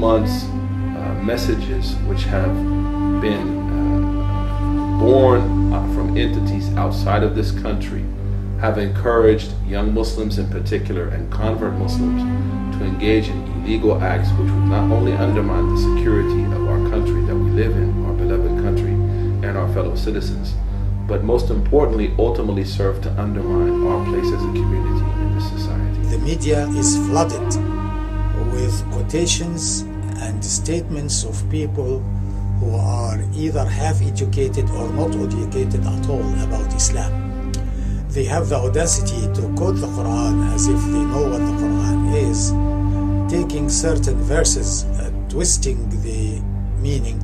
months, messages which have been born from entities outside of this country have encouraged young Muslims in particular and convert Muslims to engage in illegal acts which would not only undermine the security of our country that we live in, our beloved country, and our fellow citizens, but most importantly, ultimately serve to undermine our place as a community in this society. The media is flooded with quotations and statements of people who are either half educated or not educated at all about Islam. They have the audacity to quote the Quran as if they know what the Quran is, taking certain verses, twisting the meaning,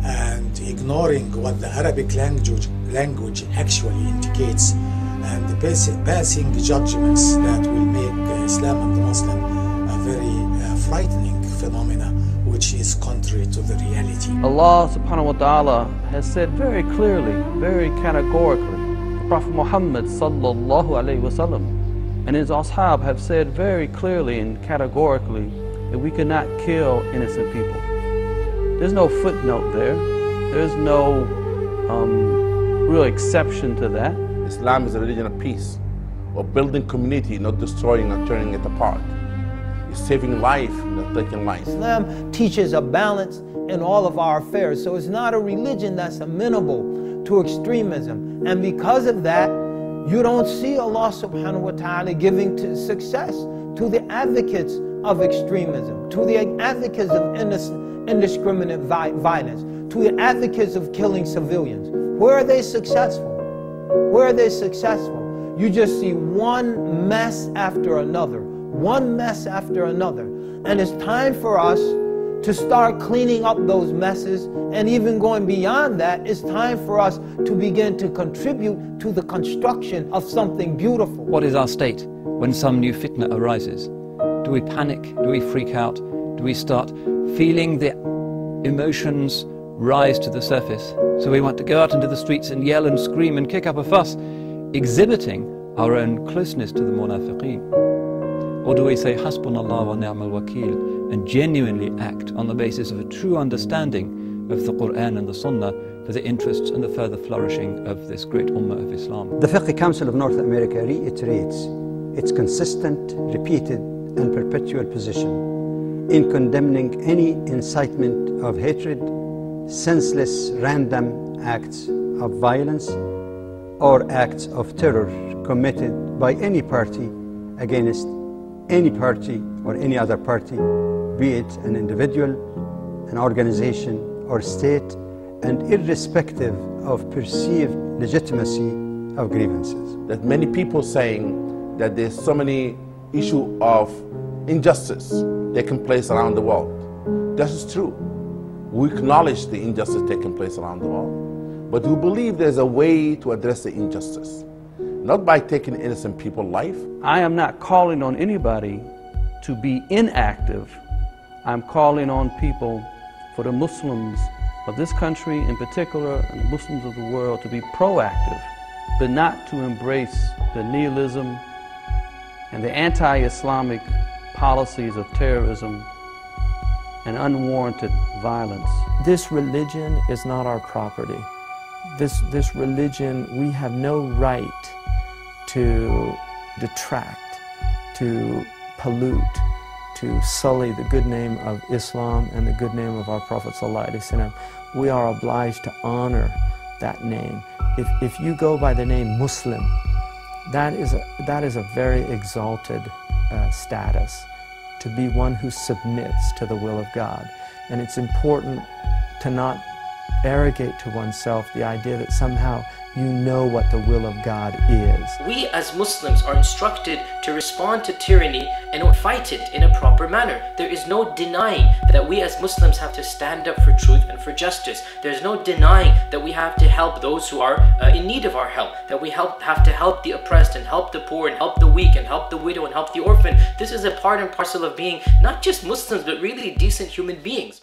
and ignoring what the Arabic language actually indicates, and passing judgments that will make Islam and the Muslim a very frightening phenomena, which is contrary to the reality. Allah subhanahu wa ta'ala has said very clearly, very categorically, Prophet Muhammad sallallahu alayhi wasallam and his ashab have said very clearly and categorically that we cannot kill innocent people. There's no footnote there. There's no real exception to that. Islam is a religion of peace, of building community, not destroying or turning it apart. It's saving life, not taking life. Islam teaches a balance in all of our affairs, so it's not a religion that's amenable to extremism. And because of that, you don't see Allah subhanahu wa ta'ala giving success to the advocates of extremism, to the advocates of indiscriminate violence, to the advocates of killing civilians. Where are they successful? Where are they successful? You just see one mess after another, one mess after another. And it's time for us to start cleaning up those messes, and even going beyond that, it's time for us to begin to contribute to the construction of something beautiful. What is our state when some new fitna arises? Do we panic? Do we freak out? Do we start feeling the emotions rise to the surface? So we want to go out into the streets and yell and scream and kick up a fuss, exhibiting our own closeness to the munafiqeen? Or do we say, Hasbunallah wa ni'mal wakeel, and genuinely act on the basis of a true understanding of the Quran and the Sunnah for the interests and the further flourishing of this great ummah of Islam? The Fiqh Council of North America reiterates its consistent, repeated, and perpetual position in condemning any incitement of hatred, senseless, random acts of violence, or acts of terror committed by any party against any party or any other party, be it an individual, an organization, or state, and irrespective of perceived legitimacy of grievances. That many people saying that there's so many issues of injustice taking place around the world. That is true. We acknowledge the injustice taking place around the world, but we believe there's a way to address the injustice. Not by taking innocent people's life. I am not calling on anybody to be inactive. I'm calling on people, for the Muslims of this country in particular, and the Muslims of the world, to be proactive, but not to embrace the nihilism and the anti-Islamic policies of terrorism and unwarranted violence. This religion is not our property. This religion, we have no right to detract, to pollute, to sully the good name of Islam and the good name of our Prophet ﷺ. We are obliged to honor that name. If you go by the name Muslim, that is a very exalted status, to be one who submits to the will of God. And it's important to not arrogate to oneself the idea that somehow you know what the will of God is. We as Muslims are instructed to respond to tyranny and fight it in a proper manner. There is no denying that we as Muslims have to stand up for truth and for justice. There's no denying that we have to help those who are in need of our help, that we have to help the oppressed and help the poor and help the weak and help the widow and help the orphan. This is a part and parcel of being not just Muslims, but really decent human beings.